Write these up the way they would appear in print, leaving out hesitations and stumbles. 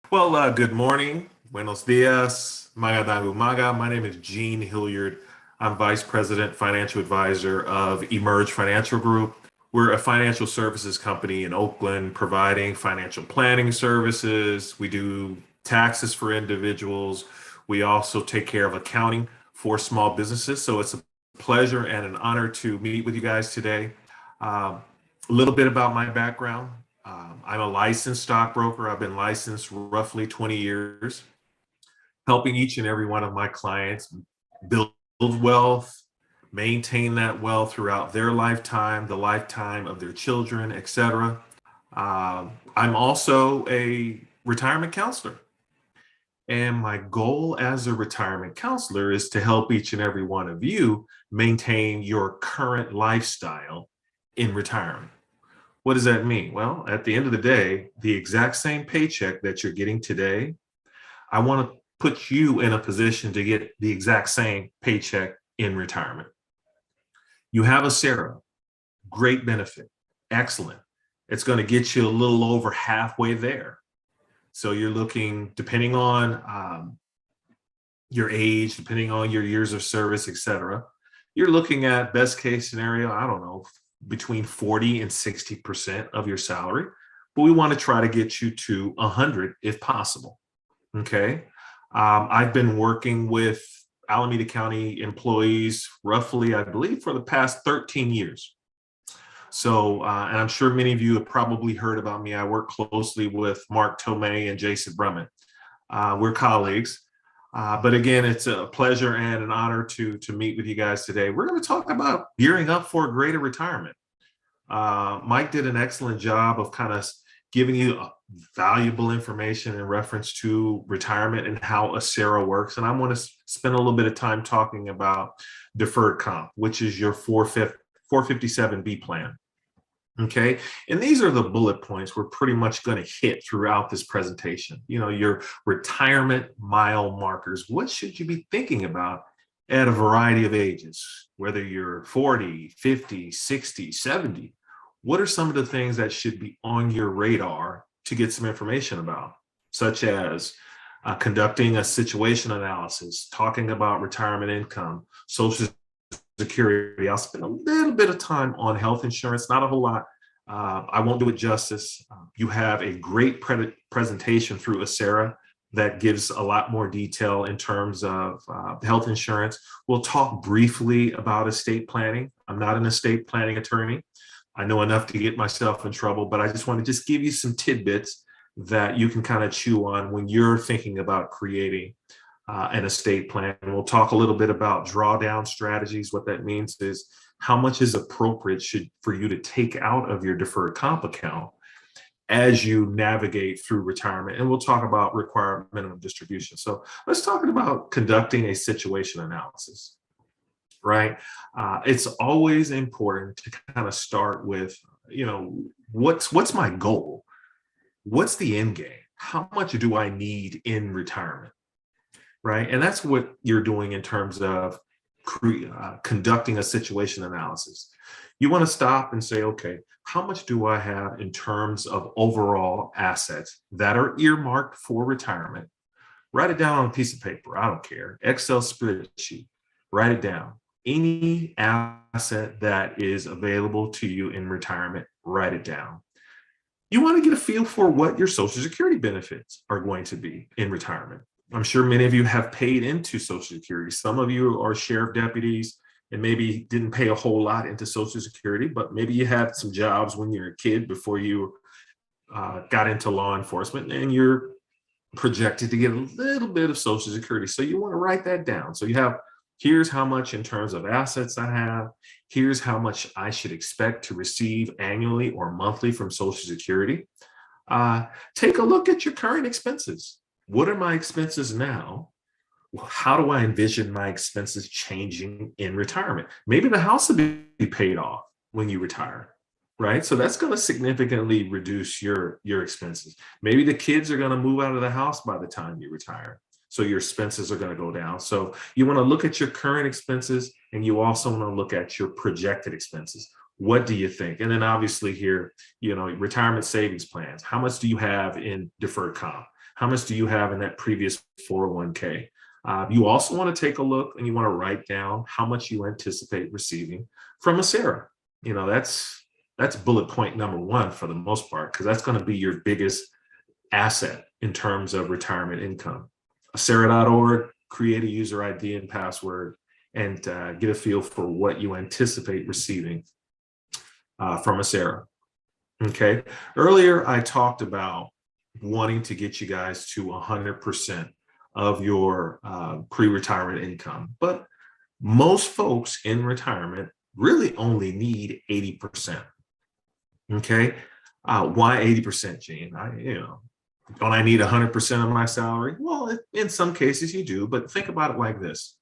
Good morning. Buenos dias. Magandang umaga. My name is Gene Hilliard. I'm Vice President, Financial Advisor of Emerge Financial Group. We're a financial services company in Oakland providing financial planning services. We do taxes for individuals. We also take care of accounting for small businesses. So it's a pleasure and an honor to meet with you guys today. Um, a little bit about my background. I'm a licensed stockbroker. I've been licensed roughly 20 years, helping each and every one of my clients build wealth, maintain that wealth throughout their lifetime, the lifetime of their children, etc. I'm also a retirement counselor. And my goal as a retirement counselor is to help each and every one of you maintain your current lifestyle in retirement. What does that mean? Well, at the end of the day, the exact same paycheck that you're getting today, I want to put you in a position to get the exact same paycheck in retirement. You have a Sarah, great benefit, excellent. It's going to get you a little over halfway there. So you're looking, depending on your age, depending on your years of service, etc., you're looking at best case scenario, I don't know, between 40 and 60% of your salary. But we want to try to get you to 100 if possible. Okay. I've been working with Alameda County employees roughly, I believe, for the past 13 years. So, and I'm sure many of you have probably heard about me. I work closely with Mark Tomei and Jason Brummett. We're colleagues. But again, it's a pleasure and an honor to meet with you guys today. We're going to talk about gearing up for a greater retirement. Mike did an excellent job of kind of giving you valuable information in reference to retirement and how a SARA works. And I want to spend a little bit of time talking about deferred comp, which is your 457B plan. Okay. And these are the bullet points we're pretty much going to hit throughout this presentation. You know, your retirement mile markers. What should you be thinking about at a variety of ages, whether you're 40, 50, 60, 70? What are some of the things that should be on your radar to get some information about, such as conducting a situation analysis, talking about retirement income, social security. I'll spend a little bit of time on health insurance, not a whole lot. I won't do it justice. You have a great presentation through Acera that gives a lot more detail in terms of health insurance. We'll talk briefly about estate planning. I'm not an estate planning attorney. I know enough to get myself in trouble, but I just want to just give you some tidbits that you can kind of chew on when you're thinking about creating an estate plan. We'll talk a little bit about drawdown strategies. What that means is how much is appropriate for you to take out of your deferred comp account as you navigate through retirement. And we'll talk about required minimum distribution. So let's talk about conducting a situation analysis, right? It's always important to kind of start with, you know, what's my goal? What's the end game? How much do I need in retirement? Right? And that's what you're doing in terms of conducting a situation analysis. You want to stop and say, okay, how much do I have in terms of overall assets that are earmarked for retirement? Write it down on a piece of paper. I don't care. Excel spreadsheet. Write it down. Any asset that is available to you in retirement, write it down. You want to get a feel for what your Social Security benefits are going to be in retirement. I'm sure many of you have paid into Social Security. Some of you are sheriff deputies and maybe didn't pay a whole lot into Social Security, but maybe you had some jobs when you were a kid before you got into law enforcement, and you're projected to get a little bit of Social Security. So you want to write that down. So you have, here's how much in terms of assets I have. Here's how much I should expect to receive annually or monthly from Social Security. Take a look at your current expenses. What are my expenses now? How do I envision my expenses changing in retirement? Maybe the house will be paid off when you retire, right? So that's going to significantly reduce your expenses. Maybe the kids are going to move out of the house by the time you retire. So your expenses are going to go down. So you want to look at your current expenses, and you also want to look at your projected expenses. What do you think? And then obviously here, you know, retirement savings plans. How much do you have in deferred comp? How much do you have in that previous 401k? You also want to take a look and you want to write down how much you anticipate receiving from a SARA. That's bullet point number one for the most part, because that's going to be your biggest asset in terms of retirement income. SARA.org, create a user ID and password, and get a feel for what you anticipate receiving from a SARA. Okay. Earlier, I talked about wanting to get you guys to 100% of your pre-retirement income, but most folks in retirement really only need 80%. Okay. Why 80%, Gene? Don't I need 100% of my salary? Well, in some cases you do, but think about it like this.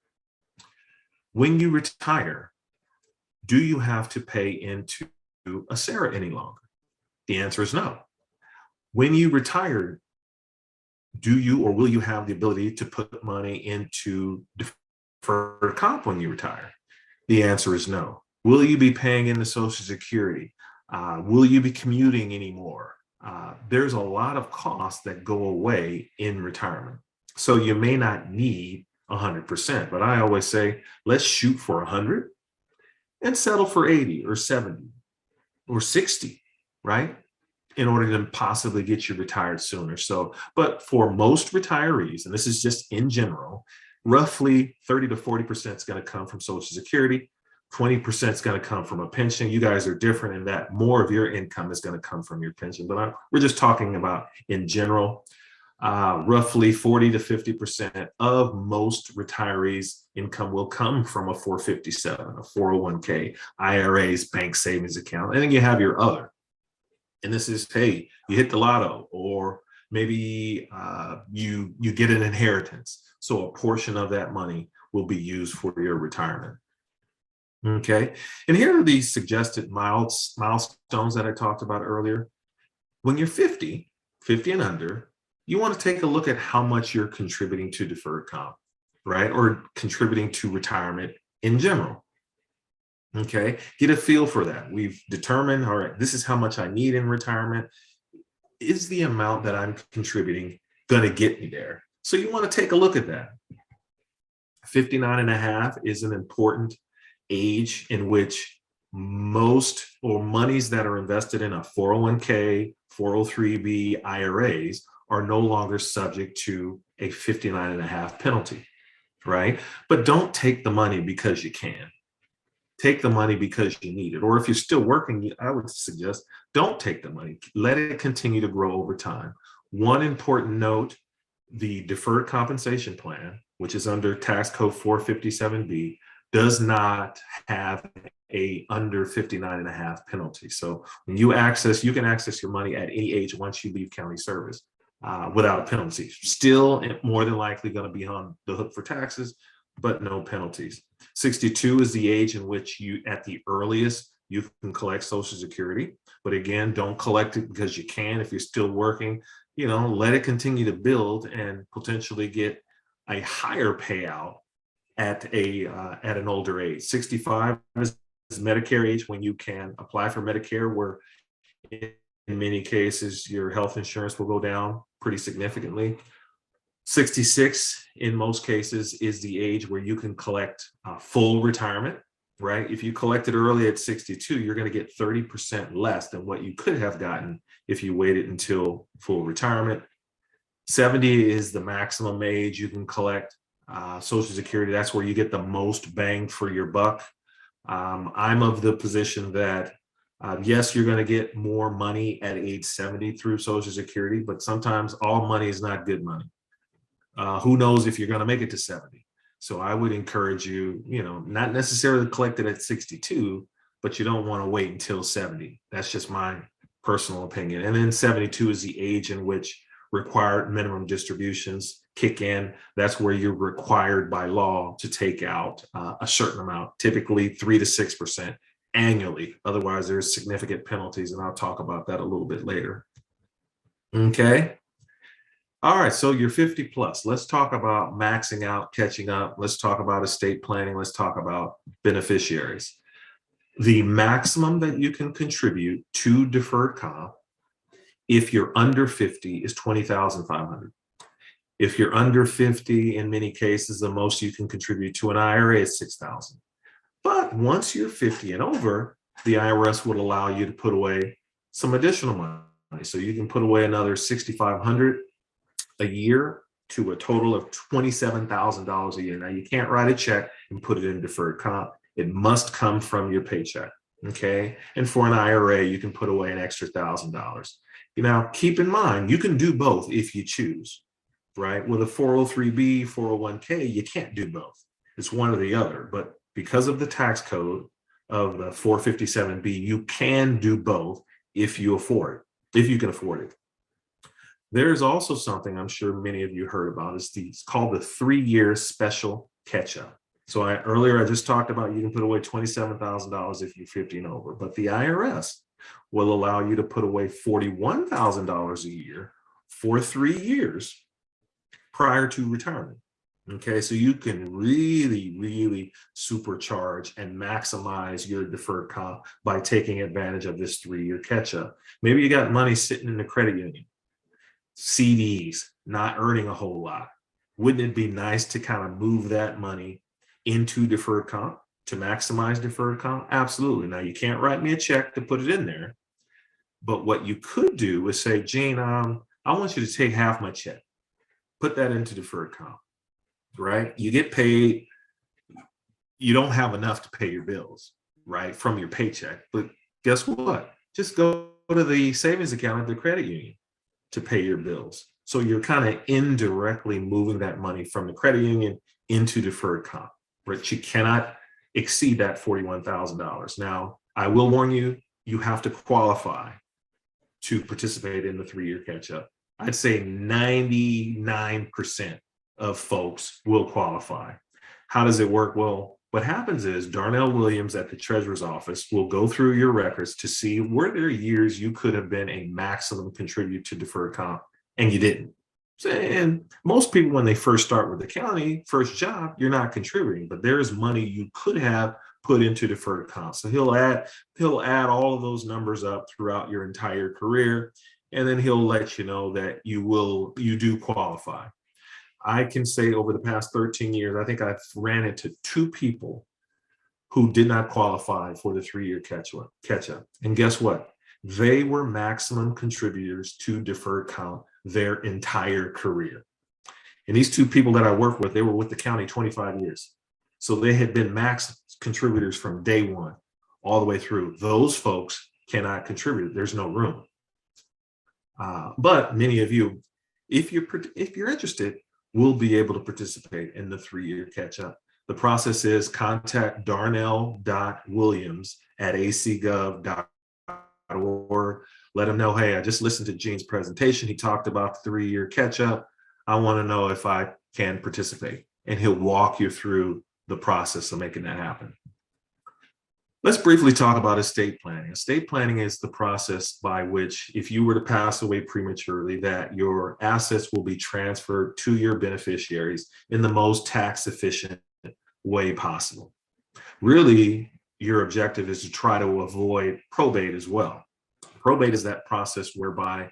When you retire, do you have to pay into a SARA any longer? The answer is no. When you retire, do you or will you have the ability to put money into deferred comp when you retire? The answer is no. Will you be paying into Social Security? Will you be commuting anymore? There's a lot of costs that go away in retirement. So you may not need 100%, but I always say, let's shoot for 100 and settle for 80 or 70 or 60, right? In order to possibly get you retired sooner. So, but for most retirees, and this is just in general, roughly 30 to 40% is going to come from Social Security. 20% is going to come from a pension. You guys are different in that more of your income is going to come from your pension. But we're just talking about in general, roughly 40 to 50% of most retirees' income will come from a 457, a 401k, IRAs, bank savings account. And then you have your other. And this is, hey, you hit the lotto, or maybe you get an inheritance. So a portion of that money will be used for your retirement. Okay, and here are these suggested milestones that I talked about earlier. When you're 50 and under, you want to take a look at how much you're contributing to deferred comp, right? Or contributing to retirement in general. Okay, get a feel for that. We've determined, all right, this is how much I need in retirement. Is the amount that I'm contributing going to get me there? So you want to take a look at that. 59 and a half is an important age in which most or monies that are invested in a 401k, 403b, IRAs are no longer subject to a 59 and a half penalty, right? But don't take the money because you can. Take the money because you need it. Or if you're still working, I would suggest don't take the money. Let it continue to grow over time. One important note, the deferred compensation plan, which is under tax code 457B, does not have a under 59 and a half penalty. So when you can access your money at any age once you leave county service without a penalty. Still more than likely going to be on the hook for taxes, but no penalties. 62 is the age in which you, at the earliest, you can collect Social Security. But again, don't collect it because you can. If you're still working, let it continue to build and potentially get a higher payout at an older age. 65 is Medicare age when you can apply for Medicare, where in many cases your health insurance will go down pretty significantly. 66 in most cases is the age where you can collect full retirement, right? If you collected early at 62, you're going to get 30% less than what you could have gotten if you waited until full retirement. 70 is the maximum age you can collect Social Security. That's where you get the most bang for your buck. I'm of the position that yes, you're going to get more money at age 70 through Social Security, but sometimes all money is not good money. Who knows if you're going to make it to 70? So I would encourage you, not necessarily collect it at 62, but you don't want to wait until 70. That's just my personal opinion. And then 72 is the age in which required minimum distributions kick in. That's where you're required by law to take out a certain amount, typically 3 to 6% annually. Otherwise, there's significant penalties, and I'll talk about that a little bit later. Okay. All right, so you're 50 plus. Let's talk about maxing out, catching up. Let's talk about estate planning. Let's talk about beneficiaries. The maximum that you can contribute to deferred comp if you're under 50 is $20,500. If you're under 50, in many cases, the most you can contribute to an IRA is 6,000. But once you're 50 and over, the IRS will allow you to put away some additional money. So you can put away another 6,500 a year to a total of $27,000 a year. Now you can't write a check and put it in deferred comp. It must come from your paycheck. Okay. And for an IRA, you can put away an extra $1,000. Now, keep in mind, you can do both if you choose, right? With a 403B, 401k, you can't do both. It's one or the other. But because of the tax code of the 457B, you can do both if you afford it, if you can afford it. There's also something I'm sure many of you heard about. It's called the 3-year special catch-up. So earlier I just talked about you can put away $27,000 if you're 50 and over, but the IRS will allow you to put away $41,000 a year for 3 years prior to retirement. Okay, so you can really, really supercharge and maximize your deferred comp by taking advantage of this 3-year catch-up. Maybe you got money sitting in the credit union, CDs, not earning a whole lot. Wouldn't it be nice to kind of move that money into deferred comp to maximize deferred comp? Absolutely. Now, you can't write me a check to put it in there, but what you could do is say, Gene, I want you to take half my check, put that into deferred comp, right? You get paid, you don't have enough to pay your bills, right, from your paycheck, but guess what? Just go to the savings account at the credit union to pay your bills. So you're kind of indirectly moving that money from the credit union into deferred comp, but you cannot exceed that $41,000. Now, I will warn you, you have to qualify to participate in the 3-year catch-up. I'd say 99% of folks will qualify. How does it work? Well, what happens is Darnell Williams at the Treasurer's Office will go through your records to see were there years you could have been a maximum contributor to deferred comp and you didn't. And most people, when they first start with the county, first job, you're not contributing, but there is money you could have put into deferred comp. So he'll add all of those numbers up throughout your entire career, and then he'll let you know that you do qualify. I can say over the past 13 years, I think I've ran into 2 people who did not qualify for the 3-year catch-up. And guess what? They were maximum contributors to deferred comp their entire career. And these 2 people that I work with, they were with the county 25 years. So they had been max contributors from day one all the way through. Those folks cannot contribute. There's no room. But many of you, if you're interested, will be able to participate in the 3-year catch-up. The process is contact darnell.williams@acgov.org. Let him know, hey, I just listened to Gene's presentation. He talked about the 3-year catch-up. I want to know if I can participate. And he'll walk you through the process of making that happen. Let's briefly talk about estate planning. Estate planning is the process by which, if you were to pass away prematurely, that your assets will be transferred to your beneficiaries in the most tax efficient way possible. Really, your objective is to try to avoid probate as well. Probate is that process whereby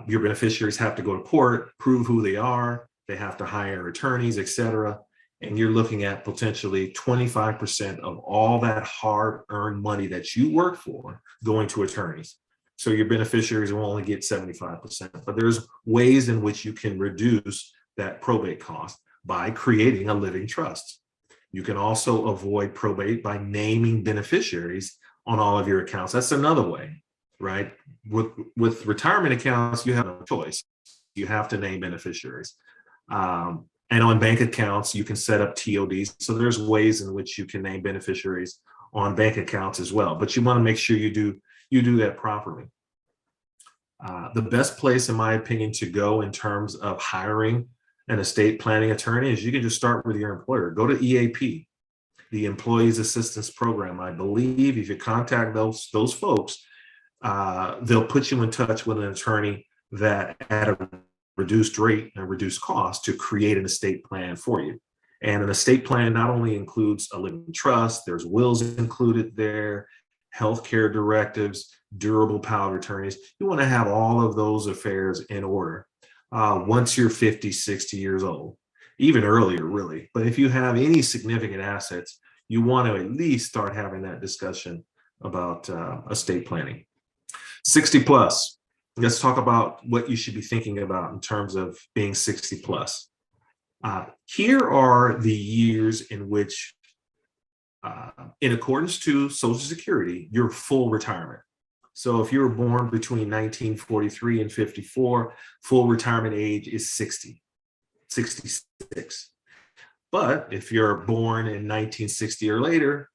your beneficiaries have to go to court, prove who they are, they have to hire attorneys, etc. And you're looking at potentially 25% of all that hard-earned money that you work for going to attorneys. So your beneficiaries will only get 75%. But there's ways in which you can reduce that probate cost by creating a living trust. You can also avoid probate by naming beneficiaries on all of your accounts. That's another way, right? With retirement accounts, you have no choice. You have to name beneficiaries. And on bank accounts, you can set up TODs. So there's ways in which you can name beneficiaries on bank accounts as well. But you want to make sure you do that properly. The best place, in my opinion, to go in terms of hiring an estate planning attorney is you can just start with your employer. Go to EAP, the Employees Assistance Program. I believe if you contact those folks, they'll put you in touch with an attorney that at a reduced rate and reduced cost to create an estate plan for you. And an estate plan not only includes a living trust, there's wills included there, healthcare directives, durable power of attorneys. You want to have all of those affairs in order. once you're 50, 60 years old, even earlier, really. But if you have any significant assets, you want to at least start having that discussion about estate planning. 60 plus. Let's talk about what you should be thinking about in terms of being 60 plus. Here are the years in which, in accordance to Social Security, your full retirement. So if you were born between 1943 and 54, full retirement age is 60, 66. But if you're born in 1960 or later,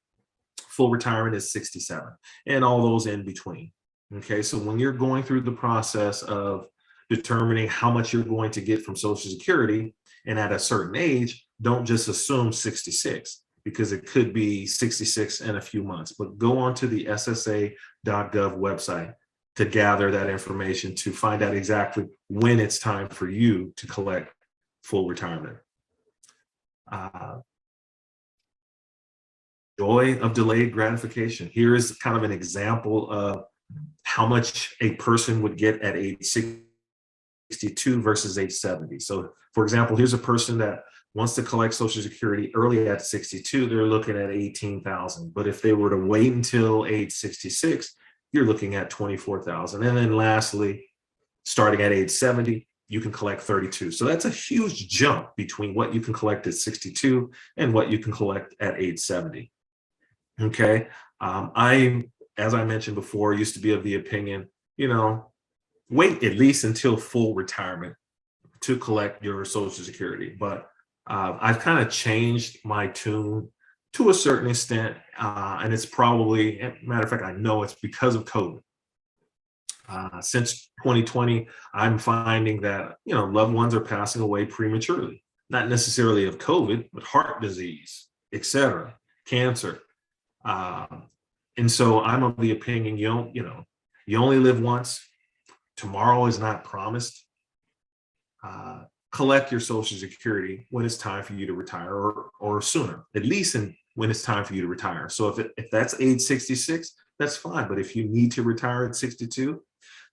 full retirement is 67, and all those in between. Okay, so when you're going through the process of determining how much you're going to get from Social Security, and at a certain age, don't just assume 66, because it could be 66 in a few months. But go onto the SSA.gov website to gather that information to find out exactly when it's time for you to collect full retirement. Joy of delayed gratification. Here is kind of an example of how much a person would get at age 62 versus age 70. So, for example, here's a person that wants to collect Social Security early at 62, they're looking at 18,000. But if they were to wait until age 66, you're looking at 24,000. And then lastly, starting at age 70, you can collect 32. So that's a huge jump between what you can collect at 62 and what you can collect at age 70. Okay. As I mentioned before, used to be of the opinion, wait at least until full retirement to collect your Social Security. But I've kind of changed my tune to a certain extent. And it's probably, matter of fact, I know it's because of COVID. Since 2020, I'm finding that, loved ones are passing away prematurely, not necessarily of COVID, but heart disease, etc., cancer. And so I'm of the opinion, you only live once. Tomorrow is not promised. Collect your Social Security when it's time for you to retire, or sooner, at least when it's time for you to retire. So if that's age 66, that's fine. But if you need to retire at 62,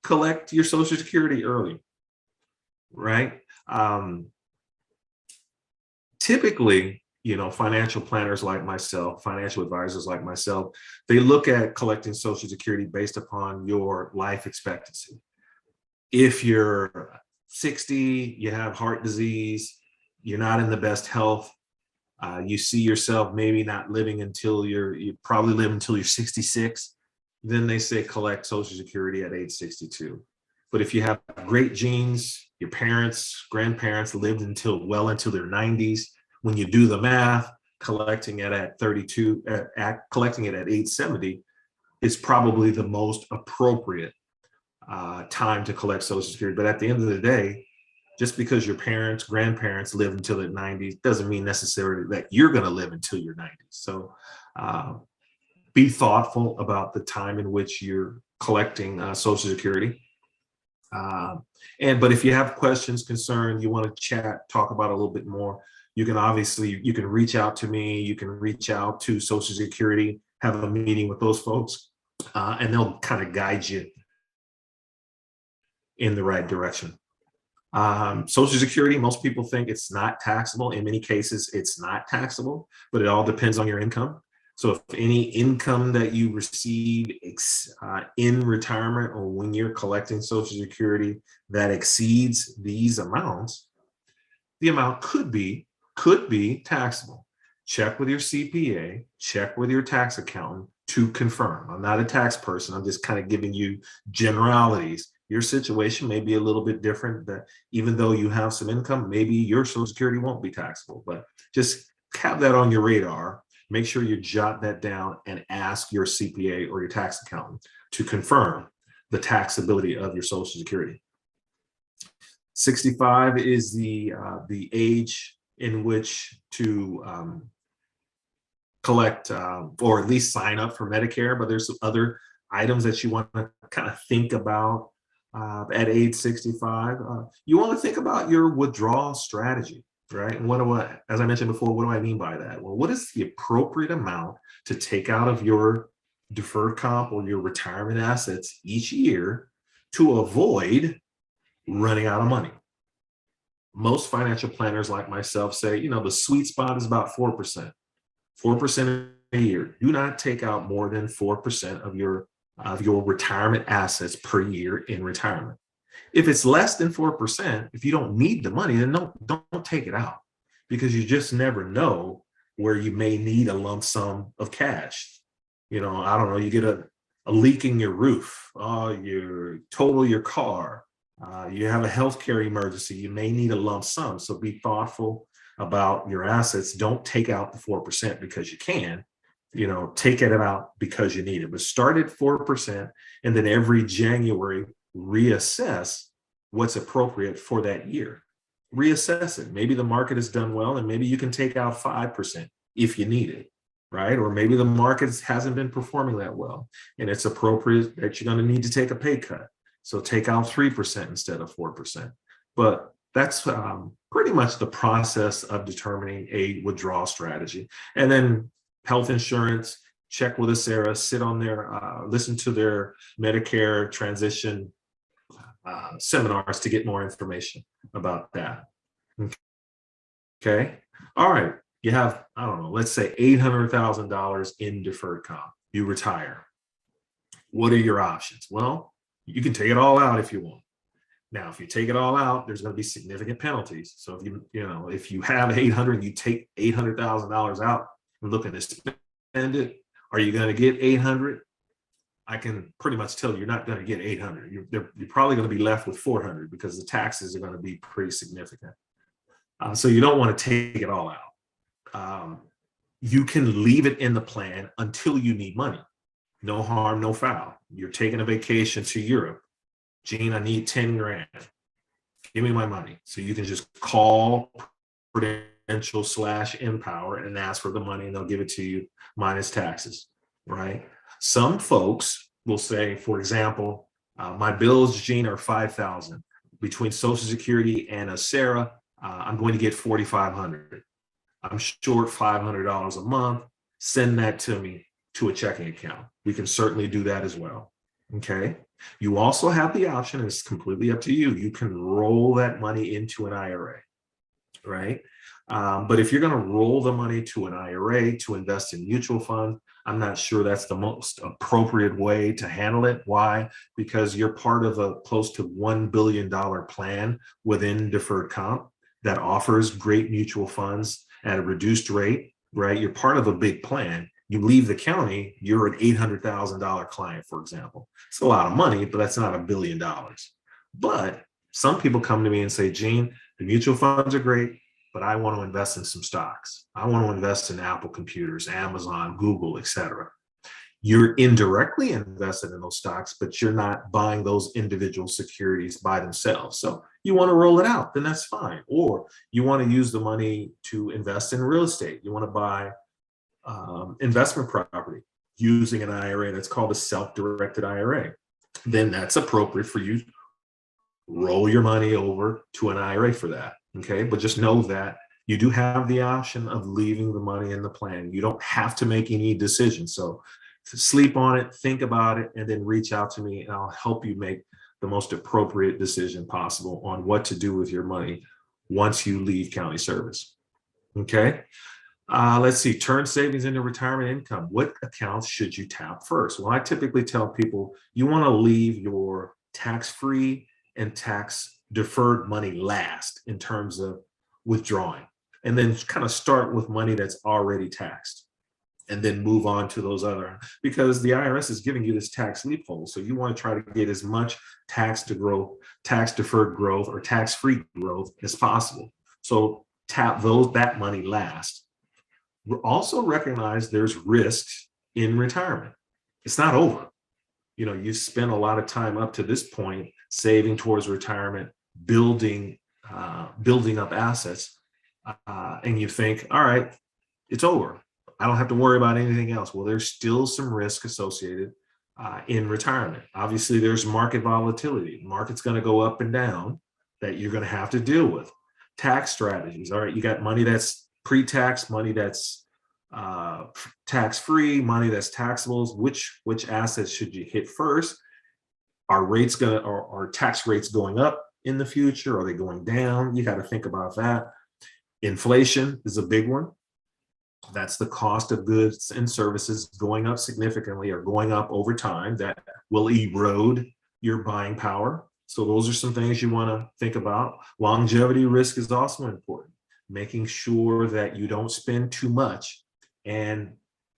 collect your Social Security early, right? Typically, financial planners like myself, financial advisors like myself, they look at collecting Social Security based upon your life expectancy. If you're 60, you have heart disease, you're not in the best health, you see yourself maybe not living until you probably live until you're 66, then they say collect Social Security at age 62. But if you have great genes, your parents, grandparents lived well into their 90s, when you do the math, collecting it at 32, collecting it at age 70 is probably the most appropriate time to collect Social Security. But at the end of the day, just because your parents, grandparents live until their 90s doesn't mean necessarily that you're going to live until your 90s. So be thoughtful about the time in which you're collecting Social Security. But if you have questions, concerns, you want to chat, talk about it a little bit more, you can reach out to me, you can reach out to Social Security, have a meeting with those folks, and they'll kind of guide you in the right direction. Social Security, most people think it's not taxable. In many cases, it's not taxable, but it all depends on your income. So if any income that you receive in retirement or when you're collecting Social Security that exceeds these amounts, the amount could be taxable. Check with your CPA, check with your tax accountant to confirm. I'm not a tax person. I'm just kind of giving you generalities. Your situation may be a little bit different, that even though you have some income, maybe your Social Security won't be taxable, but just have that on your radar. Make sure you jot that down and ask your CPA or your tax accountant to confirm the taxability of your Social Security. 65 is the age in which to collect or at least sign up for Medicare, but there's some other items that you want to kind of think about at age 65. You want to think about your withdrawal strategy, right? And as I mentioned before, what do I mean by that? Well, what is the appropriate amount to take out of your deferred comp or your retirement assets each year to avoid running out of money? Most financial planners like myself say, the sweet spot is about 4%. 4% a year. Do not take out more than 4% of your retirement assets per year in retirement. If it's less than 4%, if you don't need the money, then don't take it out, because you just never know where you may need a lump sum of cash. I don't know, you get a leak in your roof, you total your car, you have a healthcare emergency, you may need a lump sum. So be thoughtful about your assets. Don't take out the 4% because you can. Take it out because you need it. But start at 4%, and then every January reassess what's appropriate for that year. Reassess it. Maybe the market has done well, and maybe you can take out 5% if you need it, right? Or maybe the market hasn't been performing that well, and it's appropriate that you're going to need to take a pay cut. So take out 3% instead of 4%. But that's pretty much the process of determining a withdrawal strategy. And then health insurance, check with Sarah, sit on their, listen to their Medicare transition seminars to get more information about that. Okay. All right. You have, I don't know, let's say $800,000 in deferred comp. You retire. What are your options? Well, you can take it all out if you want. Now, if you take it all out, there's going to be significant penalties. So if you have 800, you take $800,000 out and looking to spend it, are you going to get 800? I can pretty much tell you you're not going to get 800. You're probably going to be left with 400 because the taxes are going to be pretty significant. So you don't want to take it all out. You can leave it in the plan until you need money. No harm, no foul. You're taking a vacation to Europe. Gene, I need 10 grand. Give me my money. So you can just call Prudential/Empower and ask for the money, and they'll give it to you minus taxes, right? Some folks will say, for example, my bills, Gene, are $5,000. Between Social Security and a Sarah, I'm going to get $4,500. I'm short $500 a month. Send that to me to a checking account. We can certainly do that as well. Okay. You also have the option, and it's completely up to you. You can roll that money into an IRA, right? But if you're going to roll the money to an IRA to invest in mutual funds, I'm not sure that's the most appropriate way to handle it. Why? Because you're part of a close to $1 billion plan within deferred comp that offers great mutual funds at a reduced rate, right? You're part of a big plan. You leave the county, you're an $800,000 client, for example. It's a lot of money, but that's not $1 billion. But some people come to me and say, Gene, the mutual funds are great, but I want to invest in some stocks. I want to invest in Apple computers, Amazon, Google, etc. You're indirectly invested in those stocks, but you're not buying those individual securities by themselves. So you want to roll it out, then that's fine. Or you want to use the money to invest in real estate. You want to buy investment property using an IRA that's called a self-directed IRA. Then that's appropriate for you. Roll your money over to an IRA for that. Okay. But just know that you do have the option of leaving the money in the plan. You don't have to make any decisions. So sleep on it, think about it, and then reach out to me, and I'll help you make the most appropriate decision possible on what to do with your money once you leave county service. Okay. Let's see, turn savings into retirement income. What accounts should you tap first? Well, I typically tell people you want to leave your tax-free and tax-deferred money last in terms of withdrawing, and then kind of start with money that's already taxed, and then move on to those other, because the IRS is giving you this tax loophole. So you want to try to get as much tax-deferred growth or tax-free growth as possible. So tap that money last. Also recognize there's risks in retirement. It's not over. You spend a lot of time up to this point saving towards retirement, building up assets, and you think, all right, it's over. I don't have to worry about anything else. Well, there's still some risk associated in retirement. Obviously, there's market volatility. The market's going to go up and down that you're going to have to deal with. Tax strategies. All right, you got money that's pre-tax, money that's tax-free, money that's taxable. Which assets should you hit first? Are tax rates going up? in the future? Are they going down? You got to think about that. Inflation is a big one. That's the cost of goods and services going up significantly or going up over time. That will erode your buying power. So those are some things you want to think about. Longevity risk is also important, making sure that you don't spend too much and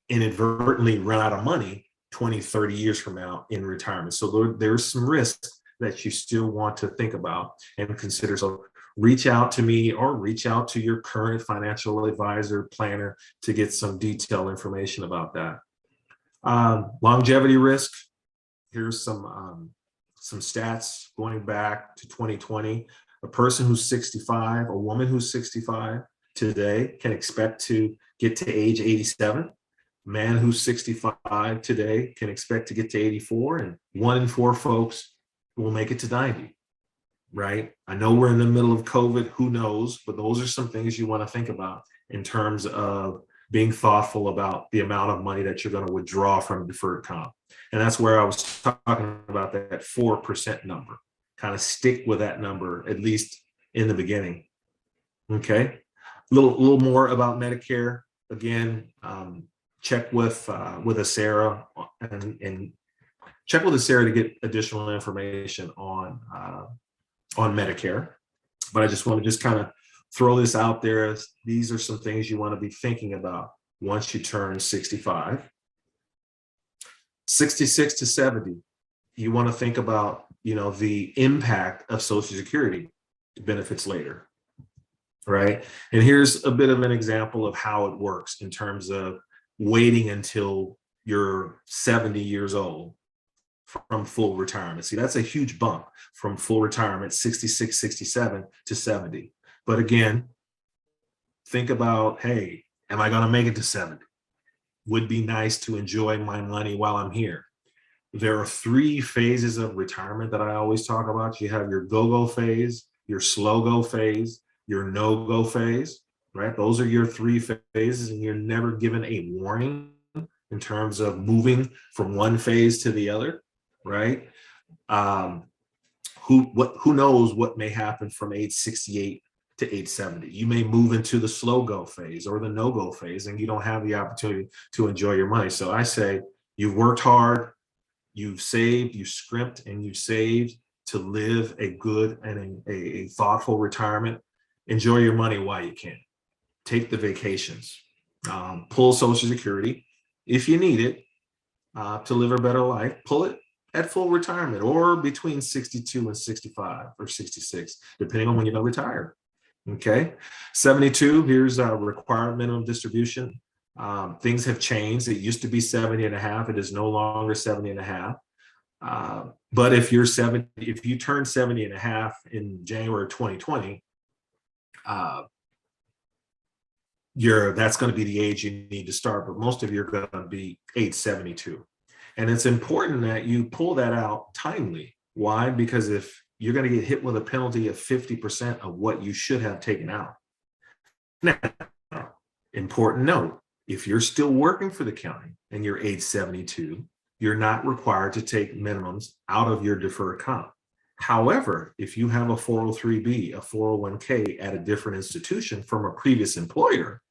inadvertently run out of money 20, 30 years from now in retirement. So there's some risks that you still want to think about and consider. So reach out to me or reach out to your current financial advisor, planner to get some detailed information about that. Longevity risk. Here's some stats going back to 2020. A person who's 65, a woman who's 65 today can expect to get to age 87. Man who's 65 today can expect to get to 84, and 1 in 4 folks will make it to 90. Right? I know we're in the middle of COVID, who knows, but those are some things you want to think about in terms of being thoughtful about the amount of money that you're going to withdraw from deferred comp. And that's where I was talking about that 4% number. Kind of stick with that number, at least in the beginning. Okay. A little more about Medicare. Again, check with a Sarah and check with a Sarah to get additional information on Medicare. But I just want to kind of throw this out there as these are some things you want to be thinking about once you turn 65. 66 to 70, you want to think about, the impact of Social Security benefits later, right? And here's a bit of an example of how it works in terms of waiting until you're 70 years old from full retirement. See, that's a huge bump from full retirement, 66, 67 to 70. But again, think about, hey, am I going to make it to 70? Would be nice to enjoy my money while I'm here. There are 3 phases of retirement that I always talk about. You have your go-go phase, your slow-go phase, your no-go phase, right? Those are your 3 phases, and you're never given a warning in terms of moving from one phase to the other, right? Who knows what may happen from age 68 to age 70. You may move into the slow go phase or the no go phase, and you don't have the opportunity to enjoy your money. So I say you've worked hard, you've saved, you scrimped, and you've saved to live a good and a thoughtful retirement. Enjoy your money while you can. Take the vacations, pull Social Security if you need it to live a better life. Pull it at full retirement or between 62 and 65 or 66, depending on when you're going to retire. Okay. 72, here's a required minimum distribution. Things have changed. It used to be 70 and a half. It is no longer 70 and a half. But if you turn 70 and a half in January 2020, that's going to be the age you need to start, but most of you are going to be age 72. And it's important that you pull that out timely. Why? Because if you're going to get hit with a penalty of 50% of what you should have taken out. Now, important note, if you're still working for the county and you're age 72, you're not required to take minimums out of your deferred comp. However, if you have a 403B, a 401k at a different institution from a previous employer,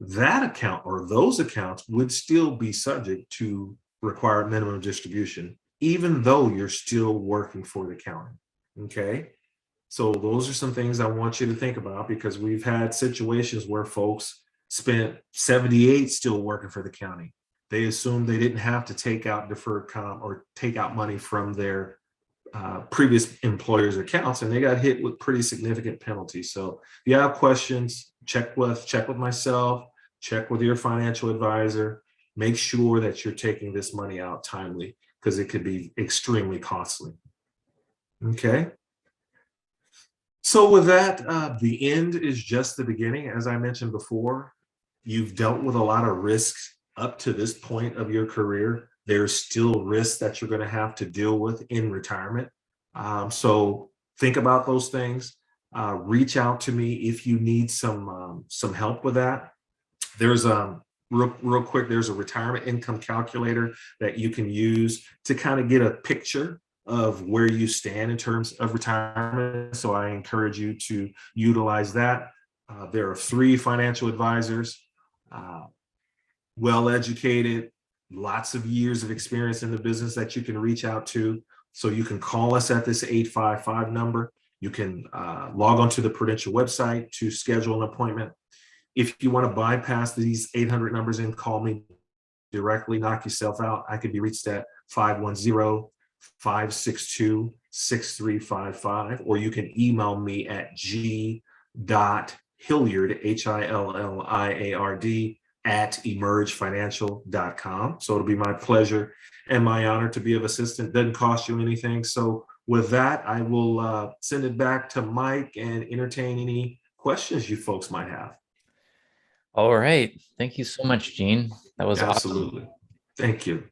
that account or those accounts would still be subject to required minimum distribution, even though you're still working for the county. Okay. So those are some things I want you to think about, because we've had situations where folks spent 78 still working for the county. They assumed they didn't have to take out deferred comp or take out money from their previous employers' accounts, and they got hit with pretty significant penalties. So if you have questions, check with myself, check with your financial advisor. Make sure that you're taking this money out timely, because it could be extremely costly. Okay. So with that, the end is just the beginning. As I mentioned before, you've dealt with a lot of risks up to this point of your career. There's still risks that you're going to have to deal with in retirement. So think about those things. Reach out to me if you need some help with that. There's real quick, there's a retirement income calculator that you can use to kind of get a picture of where you stand in terms of retirement. So I encourage you to utilize that. There are 3 financial advisors, uh, well educated, lots of years of experience in the business that you can reach out to. So you can call us at this 855 number. You can log onto the Prudential website to schedule an appointment. If you want to bypass these 800 numbers and call me directly, knock yourself out, I could be reached at 510-562-6355, or you can email me at g.hilliard, HILLIARD, at emergefinancial.com. So it'll be my pleasure and my honor to be of assistance. Doesn't cost you anything. So with that, I will send it back to Mike and entertain any questions you folks might have. All right. Thank you so much, Gene. That was awesome. Absolutely. Thank you.